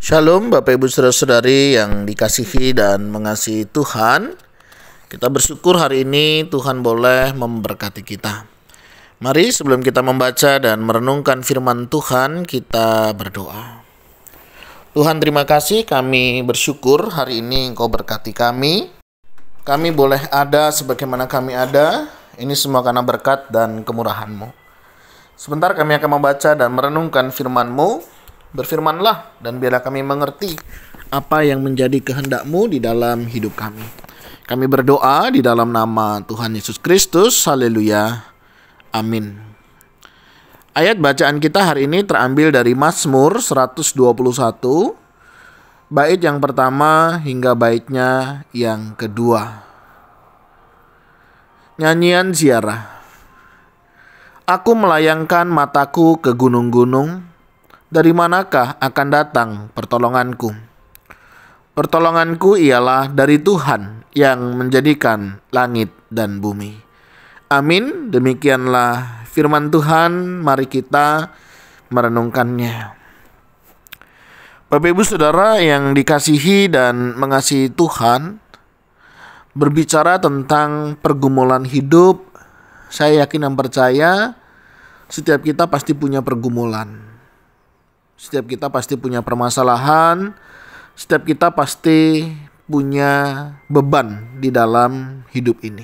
Shalom Bapak Ibu Saudara-saudari yang dikasihi dan mengasihi Tuhan. Kita bersyukur hari ini Tuhan boleh memberkati kita. Mari sebelum kita membaca dan merenungkan firman Tuhan, kita berdoa. Tuhan, terima kasih, kami bersyukur hari ini Engkau berkati kami. Kami boleh ada sebagaimana kami ada. Ini semua karena berkat dan kemurahan-Mu. Sebentar kami akan membaca dan merenungkan firman-Mu. Berfirmanlah dan biarlah kami mengerti apa yang menjadi kehendak-Mu di dalam hidup kami. Kami berdoa di dalam nama Tuhan Yesus Kristus. Haleluya. Amin. Ayat bacaan kita hari ini terambil dari Mazmur 121, bait yang pertama hingga baitnya yang kedua. Nyanyian ziarah. Aku melayangkan mataku ke gunung-gunung. Dari manakah akan datang pertolonganku? Pertolonganku ialah dari Tuhan yang menjadikan langit dan bumi. Amin. Demikianlah firman Tuhan. Mari kita merenungkannya. Bapak Ibu Saudara yang dikasihi dan mengasihi Tuhan, berbicara tentang pergumulan hidup, saya yakin dan percaya setiap kita pasti punya pergumulan. Setiap kita pasti punya permasalahan, setiap kita pasti punya beban di dalam hidup ini.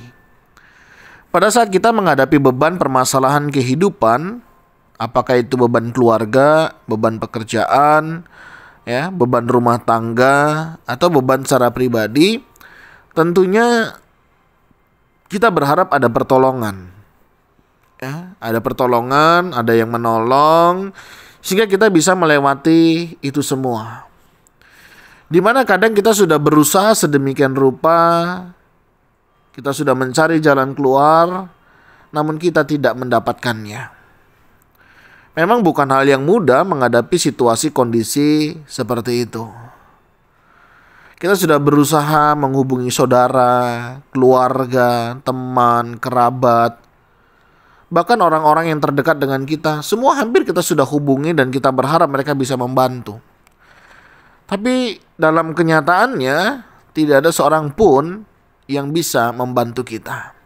Pada saat kita menghadapi beban permasalahan kehidupan, apakah itu beban keluarga, beban pekerjaan, beban rumah tangga, atau beban secara pribadi, tentunya kita berharap ada pertolongan. Ada pertolongan, ada yang menolong, sehingga kita bisa melewati itu semua. Dimana kadang kita sudah berusaha sedemikian rupa, kita sudah mencari jalan keluar, namun kita tidak mendapatkannya. Memang bukan hal yang mudah menghadapi situasi kondisi seperti itu. Kita sudah berusaha menghubungi saudara, keluarga, teman, kerabat, bahkan orang-orang yang terdekat dengan kita, semua hampir kita sudah hubungi dan kita berharap mereka bisa membantu. Tapi dalam kenyataannya tidak ada seorang pun yang bisa membantu kita.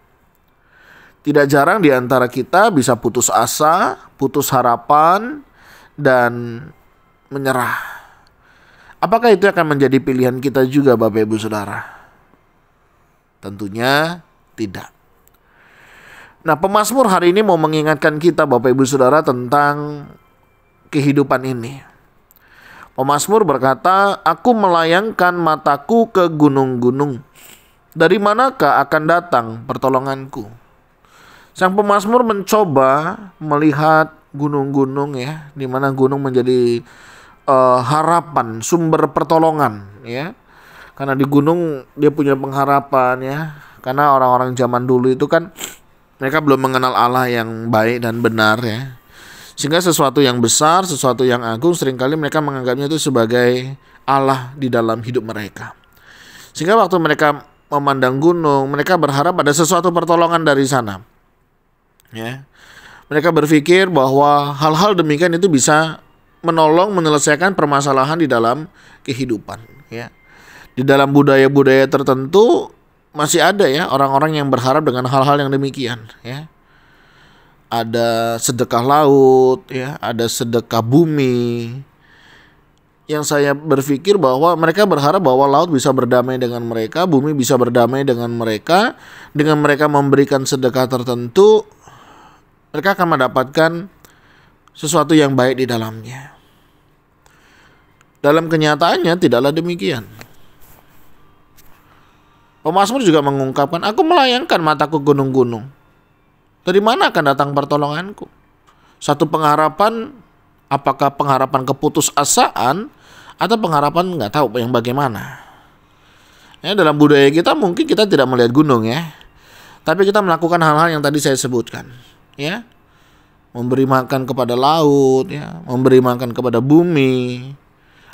Tidak jarang di antara kita bisa putus asa, putus harapan, dan menyerah. Apakah itu akan menjadi pilihan kita juga, Bapak Ibu Saudara? Tentunya tidak. Nah, pemazmur hari ini mau mengingatkan kita Bapak Ibu Saudara tentang kehidupan ini. Pemazmur berkata, aku melayangkan mataku ke gunung-gunung. Dari manakah akan datang pertolonganku? Sang pemazmur mencoba melihat gunung-gunung, di mana gunung menjadi harapan, sumber pertolongan, Karena di gunung dia punya pengharapan, Karena orang-orang zaman dulu itu kan mereka belum mengenal Allah yang baik dan benar, Sehingga sesuatu yang besar, sesuatu yang agung, seringkali mereka menganggapnya itu sebagai Allah di dalam hidup mereka. Sehingga waktu mereka memandang gunung, mereka berharap ada sesuatu pertolongan dari sana. Mereka berpikir bahwa hal-hal demikian itu bisa menolong menyelesaikan permasalahan di dalam kehidupan. Di dalam budaya-budaya tertentu masih ada orang-orang yang berharap dengan hal-hal yang demikian, Ada sedekah laut, ada sedekah bumi. Yang saya berpikir bahwa mereka berharap bahwa laut bisa berdamai dengan mereka, bumi bisa berdamai dengan mereka. Dengan mereka memberikan sedekah tertentu, mereka akan mendapatkan sesuatu yang baik di dalamnya. Dalam kenyataannya tidaklah demikian. Pemazmur juga mengungkapkan, aku melayangkan mataku gunung-gunung. Dari mana akan datang pertolonganku? Satu pengharapan, apakah pengharapan keputusasaan atau pengharapan nggak tahu yang bagaimana? Dalam budaya kita mungkin kita tidak melihat gunung, tapi kita melakukan hal-hal yang tadi saya sebutkan, Memberi makan kepada laut, memberi makan kepada bumi,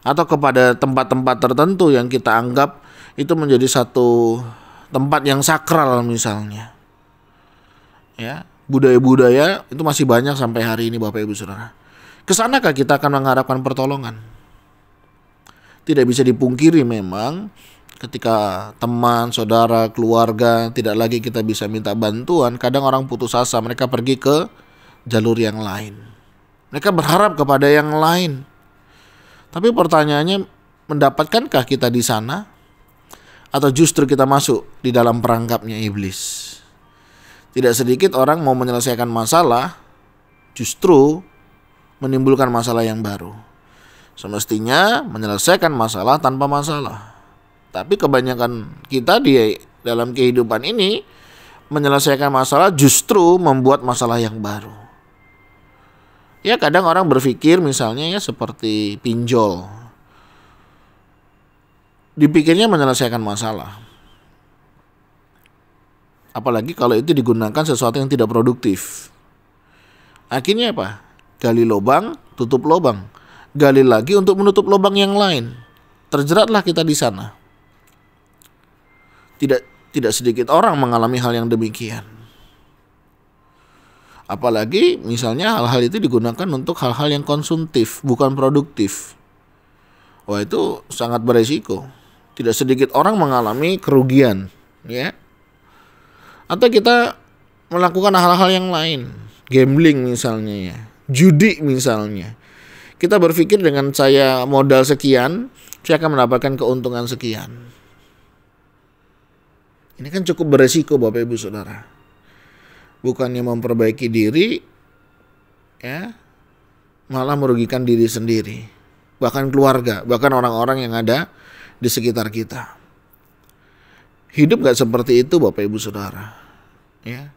atau kepada tempat-tempat tertentu yang kita anggap itu menjadi satu tempat yang sakral misalnya. Budaya-budaya itu masih banyak sampai hari ini Bapak Ibu Saudara. Kesanakah kita akan mengharapkan pertolongan? Tidak bisa dipungkiri memang ketika teman, saudara, keluarga tidak lagi kita bisa minta bantuan, kadang orang putus asa, mereka pergi ke jalur yang lain. Mereka berharap kepada yang lain. Tapi pertanyaannya, mendapatkankah kita di sana? Atau justru kita masuk di dalam perangkapnya iblis? Tidak sedikit orang mau menyelesaikan masalah, justru menimbulkan masalah yang baru. Semestinya menyelesaikan masalah tanpa masalah. Tapi kebanyakan kita di dalam kehidupan ini menyelesaikan masalah justru membuat masalah yang baru. Ya, kadang orang berpikir misalnya ya seperti pinjol. Dipikirnya menyelesaikan masalah. Apalagi kalau itu digunakan sesuatu yang tidak produktif. Akhirnya apa? Gali lubang, tutup lubang. Gali lagi untuk menutup lubang yang lain. Terjeratlah kita di sana. Tidak sedikit orang mengalami hal yang demikian. Apalagi misalnya hal-hal itu digunakan untuk hal-hal yang konsumtif, bukan produktif. Wah, itu sangat beresiko. Tidak sedikit orang mengalami kerugian, ya. Atau kita melakukan hal-hal yang lain, gambling misalnya, ya, judi misalnya. Kita berpikir dengan saya modal sekian, saya akan mendapatkan keuntungan sekian. Ini kan cukup beresiko Bapak Ibu Saudara. Bukannya memperbaiki diri, ya, malah merugikan diri sendiri, bahkan keluarga, bahkan orang-orang yang ada di sekitar kita. Hidup gak seperti itu Bapak Ibu Saudara, ya.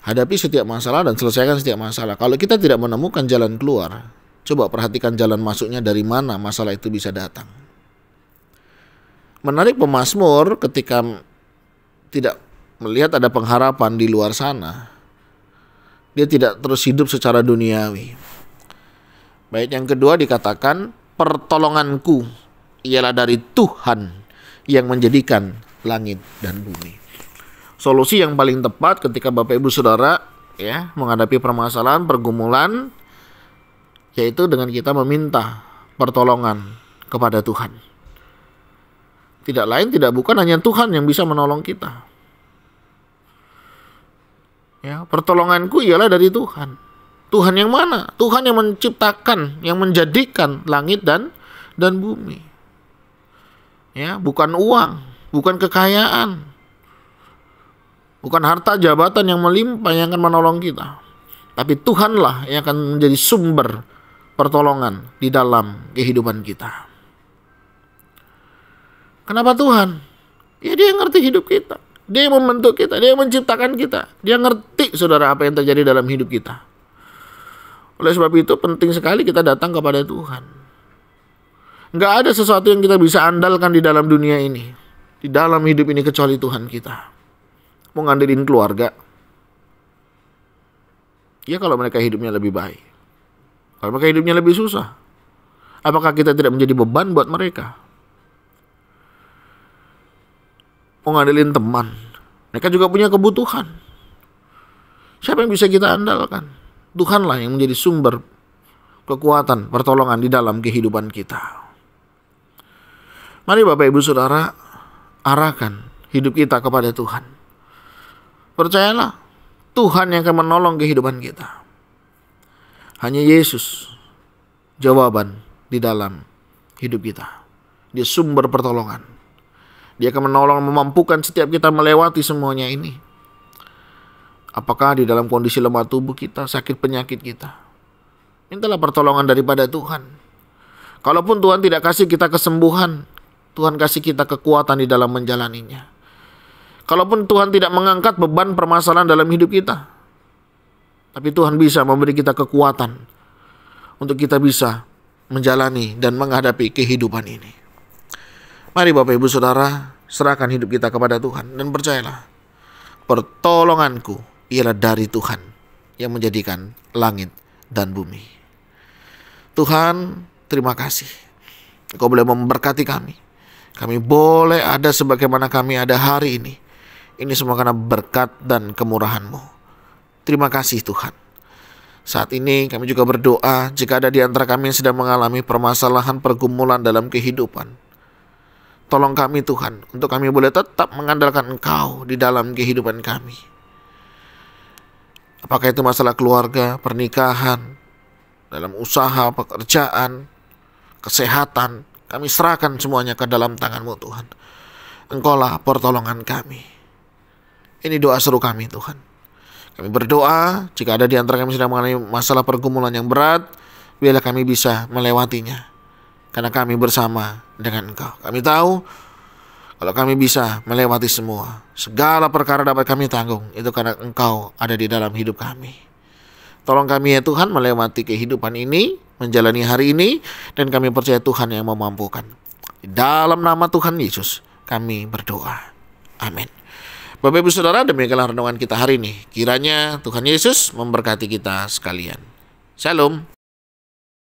Hadapi setiap masalah dan selesaikan setiap masalah. Kalau kita tidak menemukan jalan keluar, coba perhatikan jalan masuknya dari mana masalah itu bisa datang. Menarik pemazmur ketika tidak melihat ada pengharapan di luar sana. Dia tidak terus hidup secara duniawi. Baik, yang kedua dikatakan, pertolonganku ialah dari Tuhan yang menjadikan langit dan bumi. Solusi yang paling tepat ketika Bapak Ibu Saudara ya menghadapi permasalahan, pergumulan, yaitu dengan kita meminta pertolongan kepada Tuhan. Tidak lain tidak bukan hanya Tuhan yang bisa menolong kita. Ya, pertolonganku ialah dari Tuhan. Tuhan yang mana? Tuhan yang menciptakan, yang menjadikan langit dan bumi. Ya, bukan uang, bukan kekayaan, bukan harta jabatan yang melimpah yang akan menolong kita. Tapi Tuhanlah yang akan menjadi sumber pertolongan di dalam kehidupan kita. Kenapa Tuhan? Ya, Dia yang ngerti hidup kita. Dia yang membentuk kita, Dia yang menciptakan kita. Dia ngerti saudara apa yang terjadi dalam hidup kita. Oleh sebab itu penting sekali kita datang kepada Tuhan. Nggak ada sesuatu yang kita bisa andalkan di dalam dunia ini, di dalam hidup ini, kecuali Tuhan kita. Mau ngandelin keluarga, ya kalau mereka hidupnya lebih baik. Kalau mereka hidupnya lebih susah, apakah kita tidak menjadi beban buat mereka? Mau ngandelin teman, mereka juga punya kebutuhan. Siapa yang bisa kita andalkan? Tuhanlah yang menjadi sumber kekuatan, pertolongan di dalam kehidupan kita. Mari Bapak Ibu Saudara, arahkan hidup kita kepada Tuhan. Percayalah, Tuhan yang akan menolong kehidupan kita. Hanya Yesus jawaban di dalam hidup kita. Dia sumber pertolongan. Dia akan menolong, memampukan setiap kita melewati semuanya ini. Apakah di dalam kondisi lemah tubuh kita, sakit penyakit kita, mintalah pertolongan daripada Tuhan. Kalaupun Tuhan tidak kasih kita kesembuhan, Tuhan kasih kita kekuatan di dalam menjalaninya. Kalaupun Tuhan tidak mengangkat beban permasalahan dalam hidup kita, tapi Tuhan bisa memberi kita kekuatan untuk kita bisa menjalani dan menghadapi kehidupan ini. Mari Bapak Ibu Saudara, serahkan hidup kita kepada Tuhan dan percayalah, pertolonganku ialah dari Tuhan yang menjadikan langit dan bumi. Tuhan, terima kasih. Engkau boleh memberkati kami. Kami boleh ada sebagaimana kami ada hari ini. Ini semua karena berkat dan kemurahan-Mu. Terima kasih Tuhan. Saat ini kami juga berdoa jika ada di antara kami yang sedang mengalami permasalahan pergumulan dalam kehidupan. Tolong kami Tuhan, untuk kami boleh tetap mengandalkan Engkau di dalam kehidupan kami. Apakah itu masalah keluarga, pernikahan, dalam usaha, pekerjaan, kesehatan, kami serahkan semuanya ke dalam tangan-Mu Tuhan. Engkaulah pertolongan kami. Ini doa seru kami Tuhan. Kami berdoa jika ada di antara kami sedang mengalami masalah pergumulan yang berat, biarlah kami bisa melewatinya. Karena kami bersama dengan Engkau. Kami tahu kalau kami bisa melewati semua, segala perkara dapat kami tanggung, itu karena Engkau ada di dalam hidup kami. Tolong kami ya Tuhan melewati kehidupan ini, menjalani hari ini, dan kami percaya Tuhan yang memampukan. Di dalam nama Tuhan Yesus kami berdoa. Amin. Bapak Ibu Saudara, demikianlah renungan kita hari ini. Kiranya Tuhan Yesus memberkati kita sekalian. Shalom.